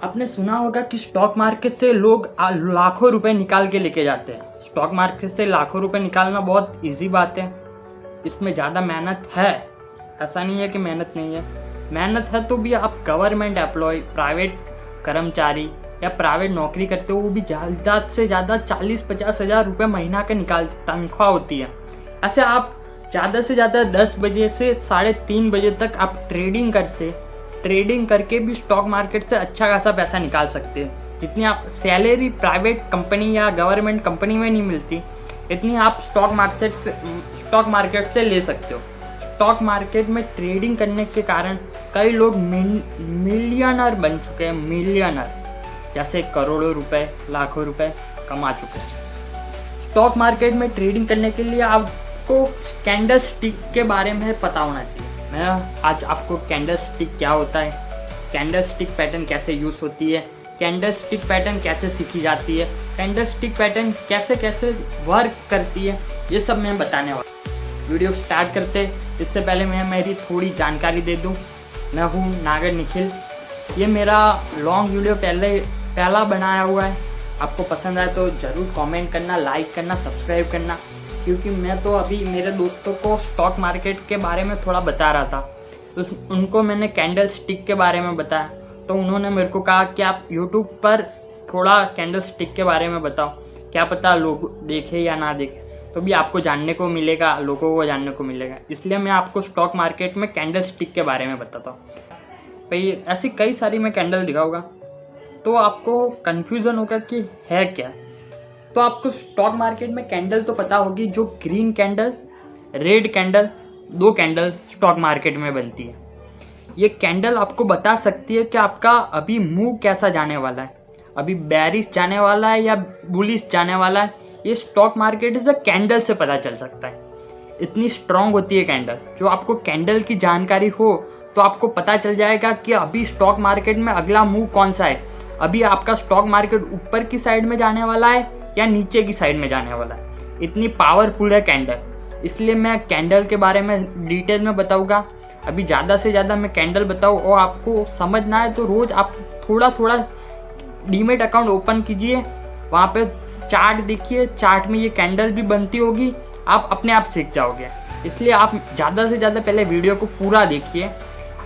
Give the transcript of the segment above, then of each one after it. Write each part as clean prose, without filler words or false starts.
आपने सुना होगा कि स्टॉक मार्केट से लोग लाखों रुपए निकाल के लेके जाते हैं। स्टॉक मार्केट से लाखों रुपए निकालना बहुत इजी बात है। इसमें ज़्यादा मेहनत है, ऐसा नहीं है कि मेहनत नहीं है। मेहनत है तो भी आप गवर्नमेंट एम्प्लॉय, प्राइवेट कर्मचारी या प्राइवेट नौकरी करते हो, वो भी ज़्यादा से ज़्यादा 40-50 हज़ार रुपये महीना के निकालते, तनख्वाह होती है। ऐसे आप ज़्यादा से ज़्यादा 10 बजे से 3:30 बजे तक आप ट्रेडिंग करके भी स्टॉक मार्केट से अच्छा खासा पैसा निकाल सकते हैं। जितनी आप सैलरी प्राइवेट कंपनी या गवर्नमेंट कंपनी में नहीं मिलती, इतनी आप स्टॉक मार्केट से ले सकते हो। स्टॉक मार्केट में ट्रेडिंग करने के कारण कई लोग मिलियनर बन चुके हैं, मिलियनर, जैसे करोड़ों रुपए, लाखों रुपए कमा चुके हैं। स्टॉक मार्केट में ट्रेडिंग करने के लिए आपको कैंडल स्टिक के बारे में पता होना चाहिए। मैं आज आपको कैंडल स्टिक क्या होता है, कैंडल स्टिक पैटर्न कैसे यूज़ होती है, कैंडल स्टिक पैटर्न कैसे सीखी जाती है, कैंडल स्टिक पैटर्न कैसे कैसे वर्क करती है, ये सब मैं बताने वाला। वीडियो स्टार्ट करते इससे पहले मैं मेरी थोड़ी जानकारी दे दूं। मैं हूं नागर निखिल। ये मेरा लॉन्ग वीडियो पहला बनाया हुआ है। आपको पसंद आए तो ज़रूर कमेंट करना, लाइक करना, सब्सक्राइब करना, क्योंकि मैं तो अभी मेरे दोस्तों को स्टॉक मार्केट के बारे में थोड़ा बता रहा था। उनको मैंने कैंडल स्टिक के बारे में बताया तो उन्होंने मेरे को कहा कि आप यूट्यूब पर थोड़ा कैंडल स्टिक के बारे में बताओ, क्या पता लोग देखे या ना देखे, तो भी आपको जानने को मिलेगा, लोगों को जानने को मिलेगा। इसलिए मैं आपको स्टॉक मार्केट में कैंडल स्टिक के बारे में बताता हूँ। भाई ऐसी कई सारी मैं कैंडल दिखाऊंगा तो आपको कन्फ्यूज़न होगा कि है क्या। तो आपको स्टॉक मार्केट में कैंडल तो पता होगी, जो green candle, red candle, 2 candle stock market में बनती है। ये कैंडल आपको बता सकती है कि आपका अभी मूव कैसा जाने वाला है, अभी बेरिश जाने वाला है या बुलिश जाने वाला है। ये स्टॉक मार्केट से कैंडल से पता चल सकता है। इतनी स्ट्रांग होती है कैंडल। जो आपको कैंडल की जानकारी हो तो आपको पता चल जाएगा कि अभी स्टॉक मार्केट में अगला मूव कौन सा है। अभी आपका स्टॉक मार्केट ऊपर की साइड में जाने वाला है या नीचे की साइड में जाने वाला है। इतनी पावरफुल है कैंडल, इसलिए मैं कैंडल के बारे में डिटेल में बताऊंगा। अभी ज़्यादा से ज़्यादा मैं कैंडल बताऊँ और आपको समझना है तो रोज़ आप थोड़ा थोड़ा डीमेट अकाउंट ओपन कीजिए, वहाँ पे चार्ट देखिए, चार्ट में ये कैंडल भी बनती होगी, आप अपने आप सीख जाओगे। इसलिए आप ज़्यादा से ज़्यादा पहले वीडियो को पूरा देखिए,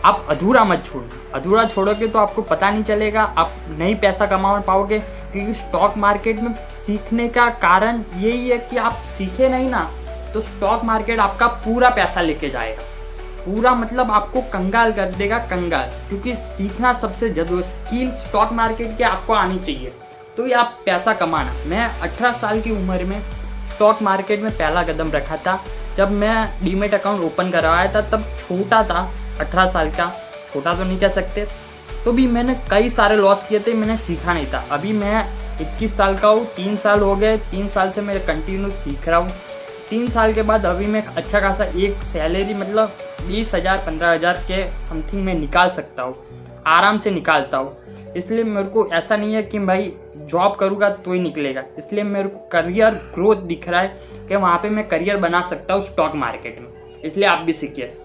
आप अधूरा मत छोड़िए। अधूरा छोड़ोगे तो आपको पता नहीं चलेगा, आप नहीं पैसा कमा पाओगे। क्योंकि स्टॉक मार्केट में सीखने का कारण यही है कि आप सीखे नहीं ना तो स्टॉक मार्केट आपका पूरा पैसा लेके जाएगा, पूरा मतलब आपको कंगाल कर देगा, कंगाल। क्योंकि सीखना सबसे जरूरी स्किल स्टॉक मार्केट की आपको आनी चाहिए, तो ये आप पैसा कमाना। मैं 18 साल की उम्र में स्टॉक मार्केट में पहला कदम रखा था। जब मैं डीमेट अकाउंट ओपन करवाया था तब छोटा था, 18 साल का, छोटा तो नहीं कह सकते, तो भी मैंने कई सारे लॉस किए थे, मैंने सीखा नहीं था। अभी मैं 21 साल का हूँ, 3 साल हो गए, 3 साल से मैं कंटिन्यू सीख रहा हूँ। 3 साल के बाद अभी मैं अच्छा खासा एक सैलरी मतलब 20,000-15,000 के समथिंग में निकाल सकता हूँ, आराम से निकालता हूँ। इसलिए मेरे को ऐसा नहीं है कि भाई जॉब करूँगा तो ही निकलेगा। इसलिए मेरे को करियर ग्रोथ दिख रहा है कि वहाँ पे मैं करियर बना सकता हूँ स्टॉक मार्केट में। इसलिए आप भी सीखिए।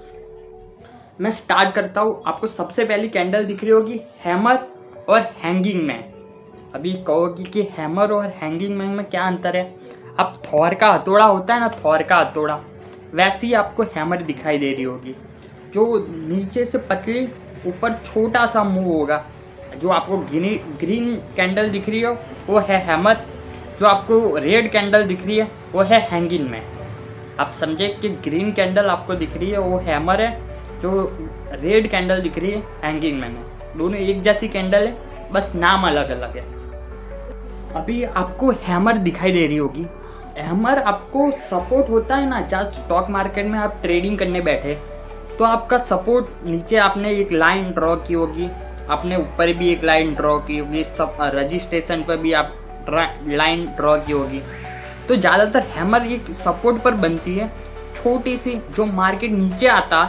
मैं स्टार्ट करता हूँ। आपको सबसे पहली कैंडल दिख रही होगी हैमर और हैंगिंग मैन। अभी कहोगी कि हैमर और हैंगिंग मैन में क्या अंतर है। अब थॉर का हथौड़ा होता है ना, थॉर का हथौड़ा, वैसी आपको हैमर दिखाई दे रही होगी, जो नीचे से पतली, ऊपर छोटा सा मुंह होगा। जो आपको ग्रीन कैंडल दिख रही हो वो है हैमर, जो आपको रेड कैंडल दिख रही है वो है हैंगिंग मैन। आप समझे कि ग्रीन कैंडल आपको दिख रही है वो हैमर है, जो रेड कैंडल दिख रही है हैंगिंग मैन है। दोनों एक जैसी कैंडल है, बस नाम अलग अलग है। अभी आपको हैमर दिखाई दे रही होगी। हैमर आपको सपोर्ट होता है ना, जहाँ स्टॉक मार्केट में आप ट्रेडिंग करने बैठे तो आपका सपोर्ट नीचे आपने एक लाइन ड्रॉ की होगी, आपने ऊपर भी एक लाइन ड्रॉ की होगी, सब रजिस्ट्रेशन पर भी आप लाइन ड्रॉ की होगी। तो ज़्यादातर हैमर एक सपोर्ट पर बनती है, छोटी सी। जो मार्केट नीचे आता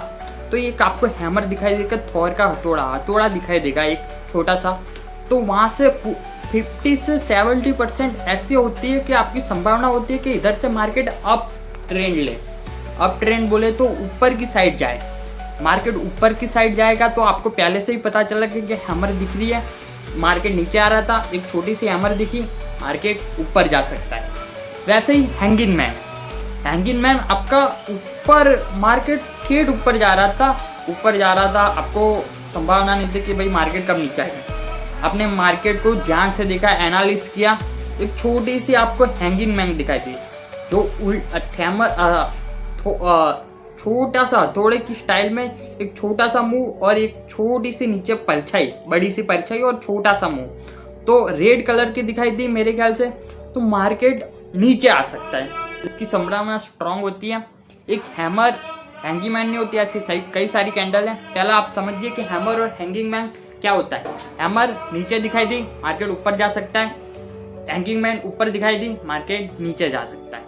तो एक आपको हैमर दिखाई देगा, थॉर का हथौड़ा दिखाई देगा एक छोटा सा। तो वहाँ से 50 से 70% ऐसी होती है कि आपकी संभावना होती है कि इधर से मार्केट अप ट्रेंड ले। अप ट्रेंड बोले तो ऊपर की साइड जाए। मार्केट ऊपर की साइड जाएगा तो आपको पहले से ही पता चला कि हैमर दिख रही है मार्केट नीचे आ रहा था, एक छोटी सी हैमर दिखी, मार्केट ऊपर जा सकता है। वैसे ही हैंगिंग मैन आपका ऊपर, मार्केट ठेठ ऊपर जा रहा था, आपको संभावना नहीं थी कि भाई मार्केट कब नीचे आएगी। आपने मार्केट को ध्यान से देखा, एनालिसिस किया, एक छोटी सी आपको हैंगिंग मैन दिखाई दी, जो छोटा सा हथौड़े की स्टाइल में एक छोटा सा मुंह और एक छोटी सी नीचे परछाई, बड़ी सी परछाई और छोटा सा मुंह, तो रेड कलर की दिखाई दी मेरे ख्याल से। तो मार्केट नीचे आ सकता है, इसकी संभावना स्ट्रांग होती है। एक हैमर, हैंगिंग मैन नहीं होती, ऐसी कई सारी कैंडल है। पहला आप समझिए कि हैमर और हैंगिंग मैन क्या होता है। हैमर नीचे दिखाई दी, मार्केट ऊपर जा सकता है। हैंगिंग मैन ऊपर दिखाई दी, मार्केट नीचे जा सकता है।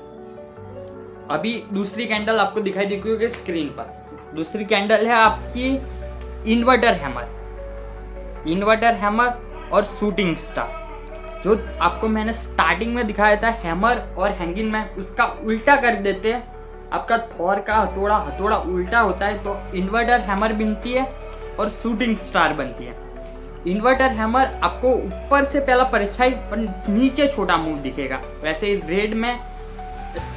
अभी दूसरी कैंडल आपको दिखाई दी होगी स्क्रीन पर। दूसरी कैंडल है आपकी इन्वर्टर हैमर और शूटिंग स्टार। जो आपको मैंने स्टार्टिंग में दिखाया था हैमर और हैंगिंग मैन, उसका उल्टा कर देते हैं। आपका थॉर का हथौड़ा उल्टा होता है, तो इन्वर्टर हैमर बनती है और शूटिंग स्टार बनती है। इन्वर्टर हैमर आपको ऊपर से पहला परछाई और नीचे छोटा मुंह दिखेगा। वैसे ही रेड में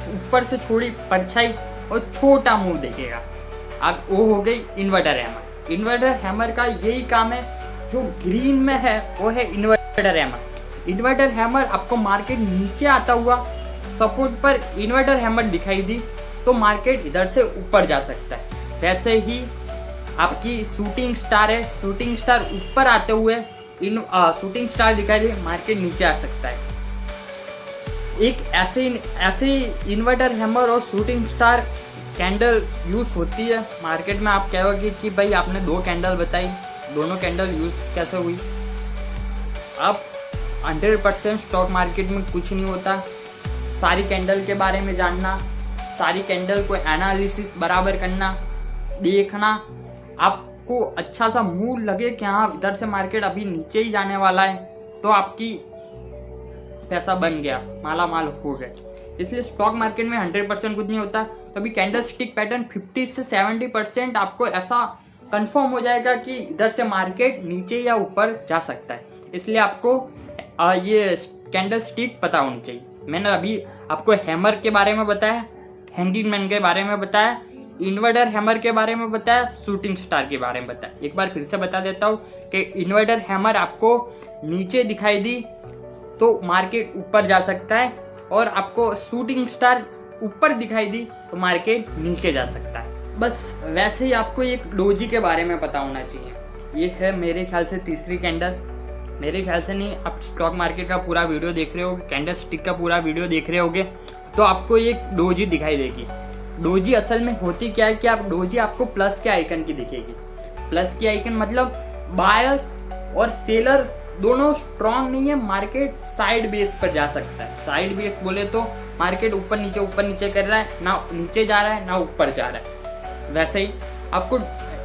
ऊपर से छोटी परछाई और छोटा मुंह दिखेगा। अब वो हो गई इन्वर्टर हैमर। इन्वर्टर हैमर का यही काम है। जो ग्रीन में है वो है इन्वर्टर हैमर। इन्वर्टर हैमर आपको मार्केट नीचे आता हुआ सपोर्ट पर इन्वर्टर हैमर दिखाई दी तो मार्केट इधर से ऊपर जा सकता है। वैसे ही आपकी शूटिंग स्टार है, शूटिंग स्टार ऊपर आते हुए शूटिंग स्टार दिखाई दे, मार्केट नीचे आ सकता है। एक ऐसे इन्वर्टर हैमर और शूटिंग स्टार कैंडल यूज होती है मार्केट में। आप कहोगे कि भाई आपने 2 कैंडल बताई, दोनों कैंडल यूज कैसे हुई? अब 100% स्टॉक मार्केट में कुछ नहीं होता। सारी कैंडल के बारे में जानना, सारी कैंडल को एनालिसिस बराबर करना, देखना, आपको अच्छा सा मूड लगे कि हाँ इधर से मार्केट अभी नीचे ही जाने वाला है, तो आपकी पैसा बन गया, माला माल हो गए। इसलिए स्टॉक मार्केट में 100% कुछ नहीं होता। तभी कैंडल स्टिक पैटर्न 50 से 70% आपको ऐसा कंफर्म हो जाएगा कि इधर से मार्केट नीचे या ऊपर जा सकता है। इसलिए आपको ये कैंडल स्टिक पता होनी चाहिए। मैंने अभी आपको हैमर के बारे में बताया, हैंगिंग मैन के बारे में बताया, इन्वर्टर हैमर के बारे में बताया, शूटिंग स्टार के बारे में बताया। एक बार फिर से बता देता हूँ कि इन्वर्टर हैमर आपको नीचे दिखाई दी तो मार्केट ऊपर जा सकता है, और आपको शूटिंग स्टार ऊपर दिखाई दी तो मार्केट नीचे जा सकता है। बस वैसे ही आपको एक डोजी के बारे में पता होना चाहिए। ये है मेरे ख्याल से तीसरी कैंडल, मेरे ख्याल से नहीं, आप स्टॉक मार्केट का पूरा वीडियो देख रहे होगे, कैंडल स्टिक का पूरा वीडियो देख रहे होगे, तो आपको एक डोजी दिखाई देगी। डोजी असल में होती क्या है कि आप डोजी आपको प्लस के आइकन की दिखेगी। प्लस की आइकन मतलब बायर और सेलर दोनों स्ट्रांग नहीं है, मार्केट साइड बेस पर जा सकता है। साइड बेस बोले तो मार्केट ऊपर नीचे कर रहा है, ना नीचे जा रहा है ना ऊपर जा रहा है। वैसे ही आपको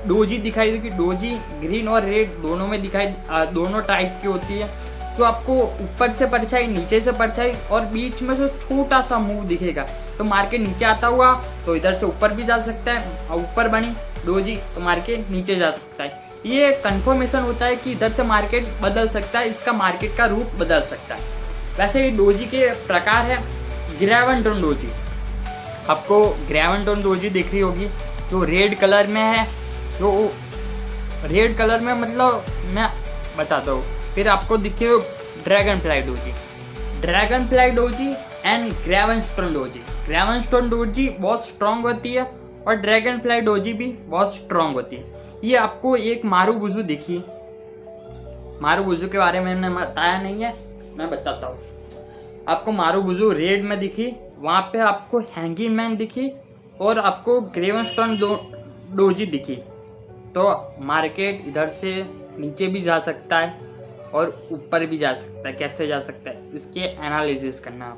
डोजी दिखाई देगी। डोजी ग्रीन और रेड दोनों में दोनों टाइप की होती है। जो आपको ऊपर से परछाई, नीचे से परछाई और बीच में से छोटा सा मुंह दिखेगा, तो मार्केट नीचे आता हुआ तो इधर से ऊपर भी जा सकता है, और ऊपर बनी डोजी तो मार्केट नीचे जा सकता है। ये कंफर्मेशन होता है कि इधर से मार्केट बदल सकता है, इसका मार्केट का रूप बदल सकता है। वैसे ये डोजी के प्रकार है ग्रेवन टोन डोजी। आपको ग्रेवन टोन डोजी दिख रही होगी जो रेड कलर में है। जो रेड कलर में मतलब मैं बताता हूँ। फिर आपको दिखे dragonfly doji, dragonfly doji and gravestone doji. Gravestone doji बहुत स्ट्रांग होती है और ड्रैगन फ्लाई डोजी भी बहुत स्ट्रांग होती है। ये आपको एक मारूबुजू दिखी, मारूबुजू के बारे में मैंने बताया नहीं है, मैं बताता हूँ। आपको मारूबुजू रेड में दिखी, वहाँ पे आपको हैंगिंग मैन दिखी और आपको ग्रेवन स्टोन डोजी दिखी। तो मार्केट इधर से नीचे भी जा सकता है और ऊपर भी जा सकता है। कैसे जा सकता है इसके एनालिसिस करना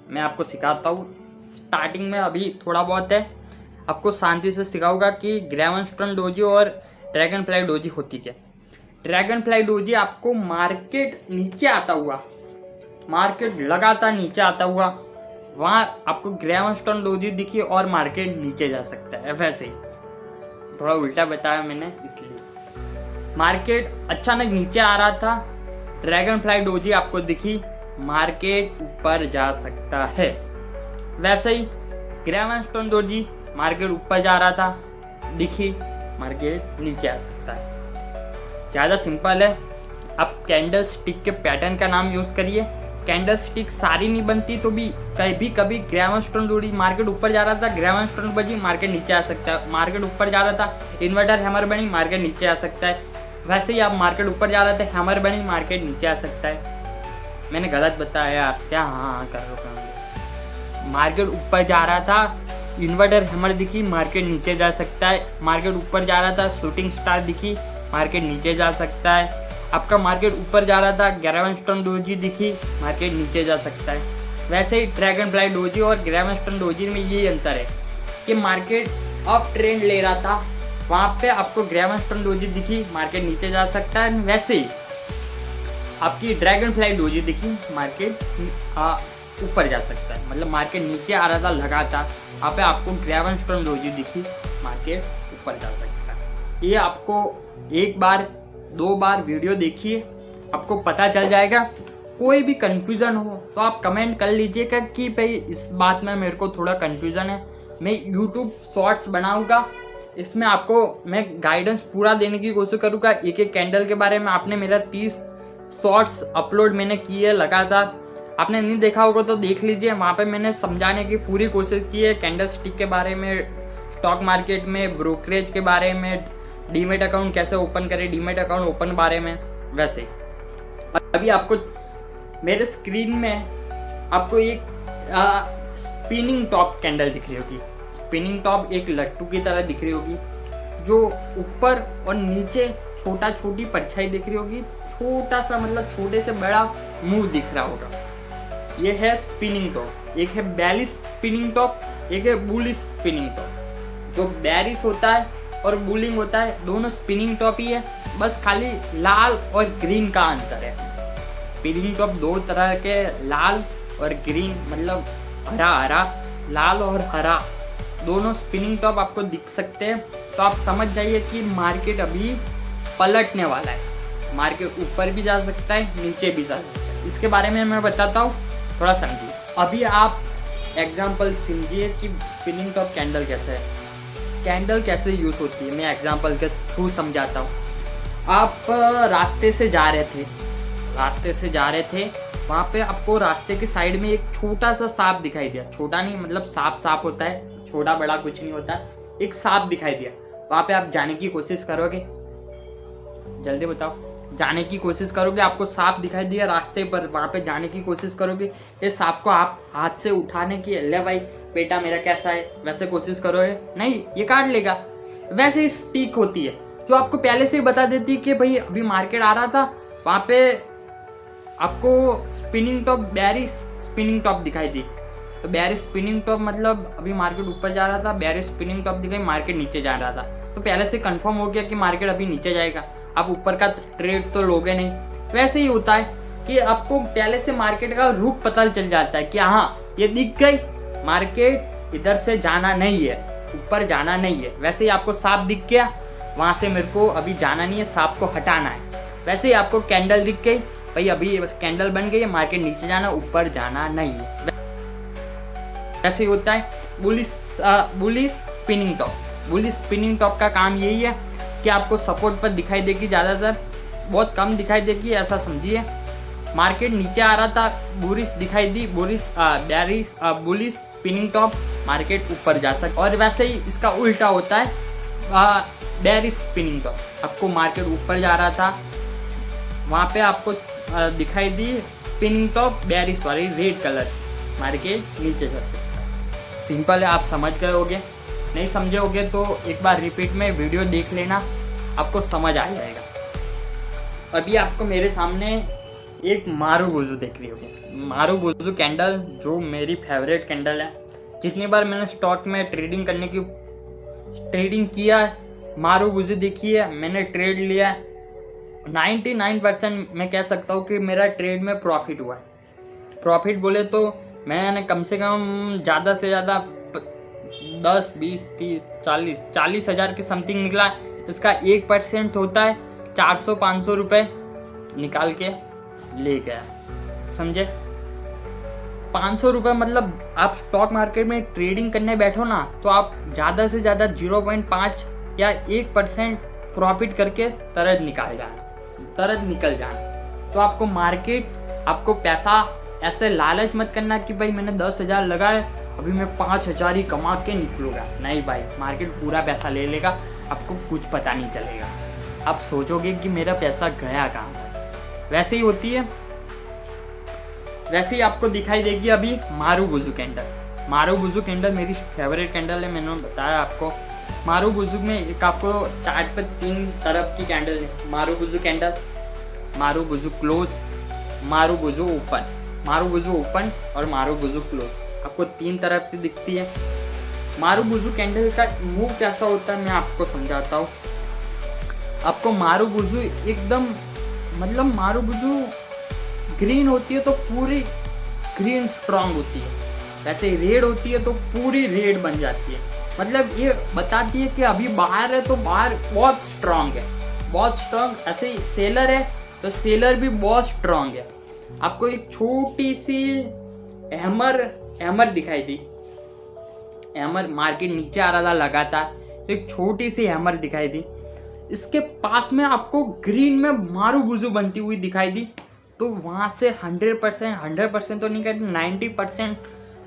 मैं आपको सिखाता हूँ। स्टार्टिंग में अभी थोड़ा बहुत है, आपको शांति से सिखाऊंगा कि ग्रेवन स्टोन डोजी और ड्रैगन फ्लाई डोजी होती क्या। ड्रैगन फ्लाई डोजी आपको मार्केट नीचे आता हुआ, मार्केट लगातार नीचे आता हुआ, वहाँ आपको ग्रेवन स्टोन डोजी दिखी और मार्केट नीचे जा सकता है। वैसे ही थोड़ा उल्टा बताया मैंने, इसलिए मार्केट अचानक नीचे आ रहा था ड्रैगन फ्लाई डोजी आपको दिखी, मार्केट ऊपर जा सकता है। वैसे ही ग्रेवन स्टोन डोजी मार्केट ऊपर जा रहा था, दिखी, मार्केट नीचे आ सकता है। ज़्यादा सिंपल है, आप कैंडल स्टिक के पैटर्न का नाम यूज़ करिए। कैंडल स्टिक सारी नहीं बनती तो भी कभी ग्रेवन स्टोन डोजी मार्केट ऊपर जा रहा था, ग्रेवन स्टोन बजी मार्केट नीचे आ सकता है। मार्केट ऊपर जा रहा था, इन्वर्टर हैमर बनी, मार्केट नीचे आ सकता है। वैसे ही आप मार्केट ऊपर जा रहे थे, हैमर बनी, मार्केट नीचे आ सकता है। मैंने गलत बताया यार, क्या हाँ कर रहा। मार्केट ऊपर जा रहा था, इन्वर्टर हैमर दिखी, मार्केट नीचे जा सकता है। मार्केट ऊपर जा रहा था, शूटिंग स्टार दिखी, मार्केट नीचे जा सकता है। आपका मार्केट ऊपर जा रहा था, ग्रेवन स्टोन डोजी दिखी, मार्केट नीचे जा सकता है। वैसे ही ड्रैगन फ्लाई डोजी और ग्रेवन स्टोन डोजी में ये अंतर है कि मार्केट अप ट्रेंड ले रहा था, वहाँ पे आपको ग्रेवन स्टोन डोजी दिखी, मार्केट नीचे जा सकता है। वैसे ही आपकी ड्रैगन फ्लाई डोजी दिखी, मार्केट ऊपर जा सकता है। मतलब मार्केट नीचे आ रहा था लगातार, वहाँ पे आपको ग्रेवन स्टोन डोजी दिखी, मार्केट ऊपर जा सकता है। ये आपको एक बार 2 बार वीडियो देखिए, आपको पता चल जाएगा। कोई भी कंफ्यूजन हो तो आप कमेंट कर लीजिएगा कि भाई इस बात में मेरे को थोड़ा कंफ्यूजन है। मैं यूट्यूब शॉर्ट्स बनाऊंगा, इसमें आपको मैं गाइडेंस पूरा देने की कोशिश करूँगा। एक एक कैंडल के बारे में आपने मेरा 30 शॉर्ट्स अपलोड मैंने किए लगातार, आपने नहीं देखा होगा तो देख लीजिए। वहाँ पे मैंने समझाने की पूरी कोशिश की है, कैंडल स्टिक के बारे में, स्टॉक मार्केट में, ब्रोकरेज के बारे में, डीमेट अकाउंट कैसे ओपन करें, डीमेट अकाउंट ओपन बारे में। वैसे अभी आपको मेरे स्क्रीन में आपको एक स्पिनिंग टॉप कैंडल दिख रही होगी। स्पिनिंग टॉप एक लट्टू की तरह दिख रही होगी, जो ऊपर और नीचे छोटा छोटी परछाई दिख रही होगी, छोटा सा मतलब छोटे से बड़ा मुंह दिख रहा होगा। ये है स्पिनिंग टॉप। एक है बेरिश स्पिनिंग टॉप, एक है बुलिश स्पिनिंग टॉप। जो बेरिश होता है और बुलिंग होता है, दोनों स्पिनिंग टॉप ही है, बस खाली लाल और ग्रीन का अंतर है। स्पिनिंग टॉप 2 तरह के, लाल और ग्रीन, मतलब हरा हरा, लाल और हरा, दोनों स्पिनिंग टॉप आपको दिख सकते हैं। तो आप समझ जाइए कि मार्केट अभी पलटने वाला है। मार्केट ऊपर भी जा सकता है, नीचे भी जा सकता है। इसके बारे में मैं बताता हूँ, थोड़ा समझिए। अभी आप एग्जाम्पल समझिए कि स्पिनिंग टॉप कैंडल कैसे है, कैंडल कैसे यूज़ होती है। मैं एग्जांपल के थ्रू समझाता हूँ। आप रास्ते से जा रहे थे, वहाँ पे आपको रास्ते के साइड में एक छोटा सा सांप दिखाई दिया। छोटा नहीं, मतलब सांप होता है, छोटा बड़ा कुछ नहीं होता, एक सांप दिखाई दिया। वहाँ पे आप जाने की कोशिश करोगे, जल्दी बताओ, जाने की कोशिश करोगे। आपको सांप दिखाई दिया रास्ते पर, वहाँ पे जाने की कोशिश करोगे। ये सांप को आप हाथ से उठाने की, ले भाई बेटा मेरा कैसा है, वैसे कोशिश करोगे, नहीं, ये काट लेगा। वैसे ही स्टिक होती है, जो आपको पहले से ही बता देती है कि भाई अभी मार्केट आ रहा था, वहाँ पे आपको spinning top, bearish spinning top दिखाई दी। तो बेरिश स्पिनिंग टॉप मतलब अभी मार्केट ऊपर जा रहा था, बेरिश स्पिनिंग टॉप दिखाई, मार्केट नीचे जा रहा था। तो पहले से कंफर्म हो गया कि मार्केट अभी नीचे जाएगा, आप ऊपर का ट्रेड तो लोगे नहीं। वैसे ही होता है कि आपको पहले से मार्केट का रुख पता चल जाता है कि हाँ ये दिख गई, मार्केट इधर से जाना नहीं है, ऊपर जाना नहीं है। वैसे ही आपको सांप दिख गया, वहाँ से मेरे को अभी जाना नहीं है, सांप को हटाना है। वैसे ही आपको कैंडल दिख गई, भाई अभी कैंडल बन गई है, मार्केट नीचे जाना, ऊपर जाना नहीं है। वैसे ही होता है bullish spinning top. Bullish spinning top का काम यही है कि आपको सपोर्ट पर दिखाई देगी, ज़्यादातर बहुत कम दिखाई देगी, ऐसा समझिए। मार्केट नीचे आ रहा था, बुलिश दिखाई दी, बुलिश स्पिनिंग टॉप, मार्केट ऊपर जा सकता। और वैसे ही इसका उल्टा होता है बेरिश स्पिनिंग टॉप। आपको मार्केट ऊपर जा रहा था, वहाँ पे आपको दिखाई दी स्पिनिंग टॉप बेरिश वाली रेड कलर, मार्केट नीचे जा सकता है। सिंपल है, आप समझ गए होगे। नहीं समझे होगे तो एक बार रिपीट में वीडियो देख लेना, आपको समझ आ जाएगा। अभी आपको मेरे सामने एक मारूबुजू दिख रही होगी। मारूबुजू कैंडल जो मेरी फेवरेट कैंडल है। जितनी बार मैंने स्टॉक में ट्रेडिंग किया है, मारूबुजू देखी है, मैंने ट्रेड लिया है, 99% मैं कह सकता हूँ कि मेरा ट्रेड में प्रॉफिट हुआ है। प्रॉफिट बोले तो मैंने कम से कम ज़्यादा से ज़्यादा 10, 20, 30, 40 हज़ार के समथिंग निकला। इसका 1% होता है 400-500 रुपये निकाल के ले गया, समझे। 500 रुपये मतलब आप स्टॉक मार्केट में ट्रेडिंग करने बैठो ना तो आप ज़्यादा से ज़्यादा 0.5 या 1% प्रॉफिट करके तुरंत निकल जाना। तो आपको मार्केट, आपको पैसा ऐसे लालच मत करना कि भाई मैंने 10,000 लगाए, अभी मैं 5,000 ही कमा के निकलूँगा। नहीं भाई, मार्केट पूरा पैसा ले लेगा, आपको कुछ पता नहीं चलेगा। आप सोचोगे कि मेरा पैसा गया कहाँ। वैसे ही होती है, वैसे ही आपको दिखाई देगी अभी मारुबुजु कैंडल। मारुबुजु कैंडल मेरी फेवरेट कैंडल है, मैंने बताया आपको। मारुबुजु में एक आपको चार्ट पर 3 तरफ की कैंडल है, मारुबुजु कैंडल, मारुबुजू क्लोज, मारुबुजू ओपन और मारुबुजू क्लोज। आपको 3 तरफ से दिखती है। मारुबुजू कैंडल का मूव कैसा होता है मैं आपको समझाता हूँ। आपको मारुबुजू एकदम, मतलब मारुबुजू ग्रीन होती है तो पूरी ग्रीन स्ट्रांग होती है, वैसे रेड होती है तो पूरी रेड बन जाती है। मतलब ये बताती है कि अभी बाहर है तो बाहर बहुत स्ट्रांग है, बहुत स्ट्रांग। ऐसे ही सेलर है तो सेलर भी बहुत स्ट्रांग है। आपको एक छोटी सी हैमर दिखाई दी, हैमर, मार्केट नीचे आ रहा था लगातार, एक छोटी सी हैमर दिखाई दी। इसके पास में आपको ग्रीन में मारुबुजू बनती हुई दिखाई दी। तो वहाँ से 100% तो नहीं कहते, 90%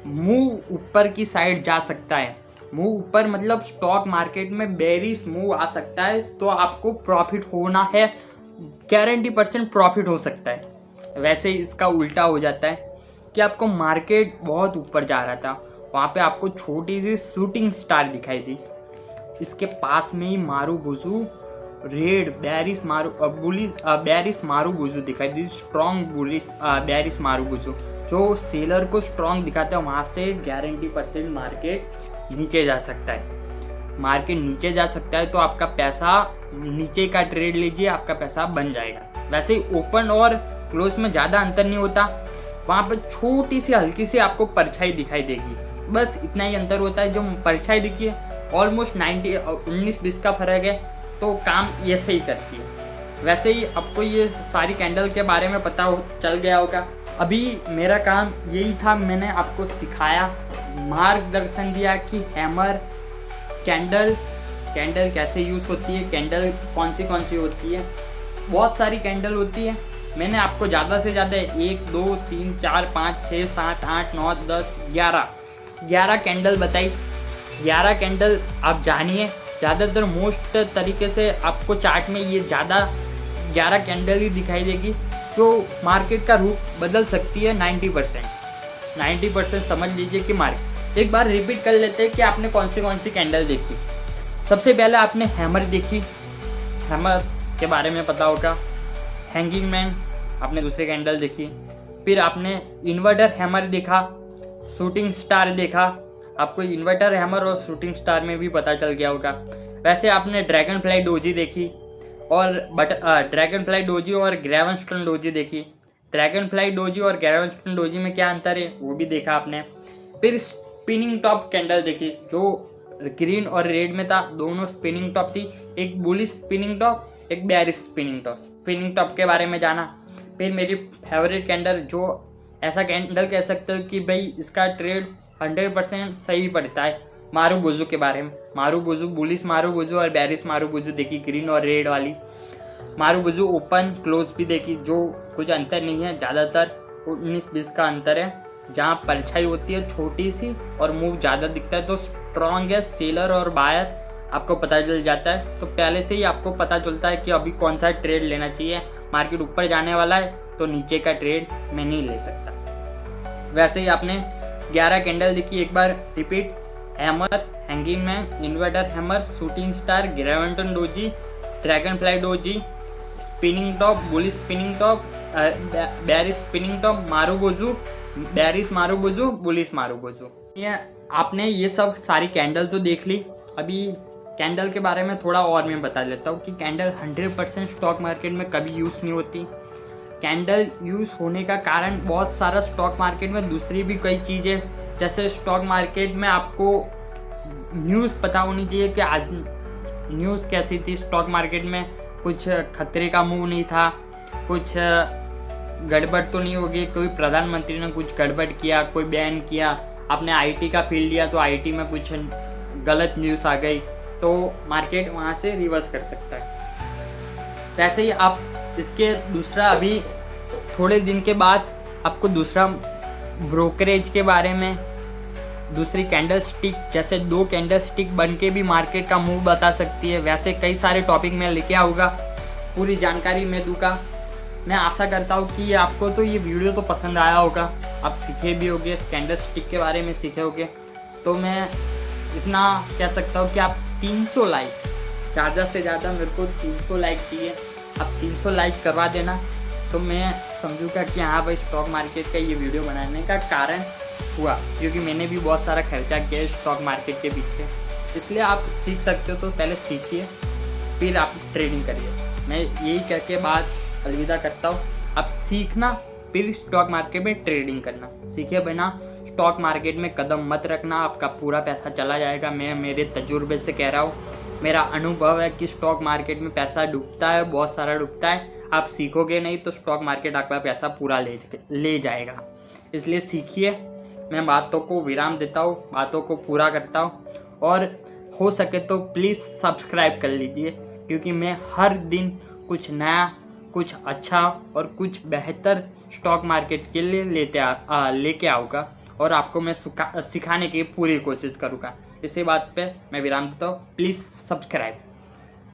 मूव ऊपर की साइड जा सकता है। मूव ऊपर मतलब स्टॉक मार्केट में बेरिश मूव आ सकता है, तो आपको प्रॉफिट होना है, गारंटी % प्रॉफिट हो सकता है। वैसे ही इसका उल्टा हो जाता है कि आपको मार्केट बहुत ऊपर जा रहा था, वहाँ पे आपको छोटी सी शूटिंग स्टार दिखाई दी। इसके पास में ही मारुबुजू रेड बेरिश मारुबुजू दिखाई दी, स्ट्रॉन्ग बुलिश बेरिश मारुबुजू, जो सेलर को स्ट्रॉन्ग दिखाता है। वहाँ से गारंटी % मार्केट नीचे जा सकता है। मार्केट नीचे जा सकता है तो आपका पैसा, नीचे का ट्रेड लीजिए, आपका पैसा बन जाएगा। वैसे ही ओपन और क्लोज में ज़्यादा अंतर नहीं होता, वहाँ पर छोटी सी हल्की सी आपको परछाई दिखाई देगी, बस इतना ही अंतर होता है। जो परछाई दिखी है ऑलमोस्ट 19-20 का फर्क है, तो काम ये सही करती है। वैसे ही आपको ये सारी कैंडल के बारे में पता चल गया होगा। अभी मेरा काम यही था, मैंने आपको सिखाया, मार्गदर्शन दिया कि हैमर कैंडल कैसे यूज़ होती है, कैंडल कौन सी होती है। बहुत सारी कैंडल होती है, मैंने आपको ज़्यादा से ज़्यादा 1 2 3 4 5 6 7 8 9 10 11 कैंडल बताई। 11 कैंडल आप जानिए। ज़्यादातर मोस्ट तरीके से आपको चार्ट में ये ज़्यादा 11 कैंडल ही दिखाई देगी, जो मार्केट का रूप बदल सकती है 90%। समझ लीजिए कि मार्केट। एक बार रिपीट कर लेते हैं कि आपने कौन सी कैंडल देखी। सबसे पहले आपने हैमर देखी, हैमर के बारे में पता होगा। हैंगिंग मैन आपने दूसरी कैंडल देखी। फिर आपने इन्वर्टर हैमर देखा, शूटिंग स्टार देखा। आपको इन्वर्टर हैमर और शूटिंग स्टार में भी पता चल गया होगा। वैसे आपने ड्रैगन फ्लाई डोजी देखी और ड्रैगन फ्लाई डोजी और ग्रेवनस्टोन डोजी देखी। ड्रैगन फ्लाई डोजी और ग्रेवनस्टोन डोजी में क्या अंतर है वो भी देखा आपने। फिर स्पिनिंग टॉप कैंडल देखी, जो ग्रीन और रेड में था, दोनों स्पिनिंग टॉप थी, एक बुलिश स्पिनिंग टॉप, एक bearish spinning top. Spinning top के बारे में जाना। फिर मेरी फेवरेट कैंडल, जो ऐसा कैंडल कह सकते हो कि भाई इसका ट्रेड 100% सही पड़ता है, मारुबुजू के बारे में। मारुबुजू, बुलिश मारुबुजू और बेयरिश मारुबुजू देखी, ग्रीन और रेड वाली। मारुबुजू ओपन क्लोज भी देखी, जो कुछ अंतर नहीं है, ज़्यादातर 19-20 का अंतर है। जहाँ परछाई होती है छोटी सी और मूव ज़्यादा दिखता है तो स्ट्रॉन्ग है सेलर और बायर, आपको पता चल जाता है। तो पहले से ही आपको पता चलता है कि अभी कौन सा ट्रेड लेना चाहिए। मार्केट ऊपर जाने वाला है तो नीचे का ट्रेड मैं नहीं ले सकता। वैसे ही आपने 11 कैंडल देखी, एक बार repeat. Hammer, hanging man, inverter hammer, shooting star, gravestone doji, dragonfly doji, spinning top, bullish spinning top, bearish spinning top, marubozu, bearish marubozu, bullish marubozu. ये आपने ये सब सारी कैंडल तो देख ली। अभी कैंडल के बारे में थोड़ा और मैं बता देता हूँ कि कैंडल 100% स्टॉक मार्केट में कभी यूज़ नहीं होती। कैंडल यूज़ होने का कारण बहुत सारा स्टॉक मार्केट में दूसरी भी कई चीज़ें, जैसे स्टॉक मार्केट में आपको न्यूज़ पता होनी चाहिए कि आज न्यूज़ कैसी थी। स्टॉक मार्केट में कुछ खतरे का मूव नहीं था, कुछ गड़बड़ तो नहीं होगी, कोई प्रधानमंत्री ने कुछ गड़बड़ किया, कोई बैन किया, आपने आईटी का फील्ड लिया तो आईटी में कुछ गलत न्यूज़ आ गई तो मार्केट वहाँ से रिवर्स कर सकता है। वैसे ही आप इसके दूसरा अभी थोड़े दिन के बाद आपको दूसरा ब्रोकरेज के बारे में, दूसरी कैंडल स्टिक, जैसे 2 कैंडल स्टिक बन के भी मार्केट का मूव बता सकती है। वैसे कई सारे टॉपिक मैं लेके आऊँगा, पूरी जानकारी मैं दूंगा। मैं आशा करता हूँ कि आपको तो ये वीडियो तो पसंद आया होगा, आप सीखे भी होगे, कैंडल स्टिक के बारे में सीखे होगे। तो मैं इतना कह सकता हूँ कि आप 300 लाइक, ज़्यादा से ज़्यादा मेरे को 300 लाइक चाहिए। आप 300 लाइक करवा देना तो मैं समझूंगा कि हाँ भाई स्टॉक मार्केट का ये वीडियो बनाने का कारण हुआ, क्योंकि मैंने भी बहुत सारा खर्चा किया है स्टॉक मार्केट के पीछे। इसलिए आप सीख सकते हो तो पहले सीखिए, फिर आप ट्रेडिंग करिए। मैं यही कह के बाद अलविदा करता हूँ। आप सीखना, फिर स्टॉक मार्केट में ट्रेडिंग करना। सीखे बिना स्टॉक मार्केट में कदम मत रखना, आपका पूरा पैसा चला जाएगा। मैं मेरे तजुर्बे से कह रहा हूँ, मेरा अनुभव है कि स्टॉक मार्केट में पैसा डूबता है, बहुत सारा डूबता है। आप सीखोगे नहीं तो स्टॉक मार्केट आपका पैसा पूरा ले जाएगा। इसलिए सीखिए। मैं बातों को विराम देता हूँ, बातों को पूरा करता हूँ, और हो सके तो प्लीज़ सब्सक्राइब कर लीजिए, क्योंकि मैं हर दिन कुछ नया, कुछ अच्छा और कुछ बेहतर स्टॉक मार्केट के लिए लेके आऊँगा, और आपको मैं सिखाने की पूरी कोशिश करूँगा। इसी बात पे मैं विराम देता हूँ। Please subscribe.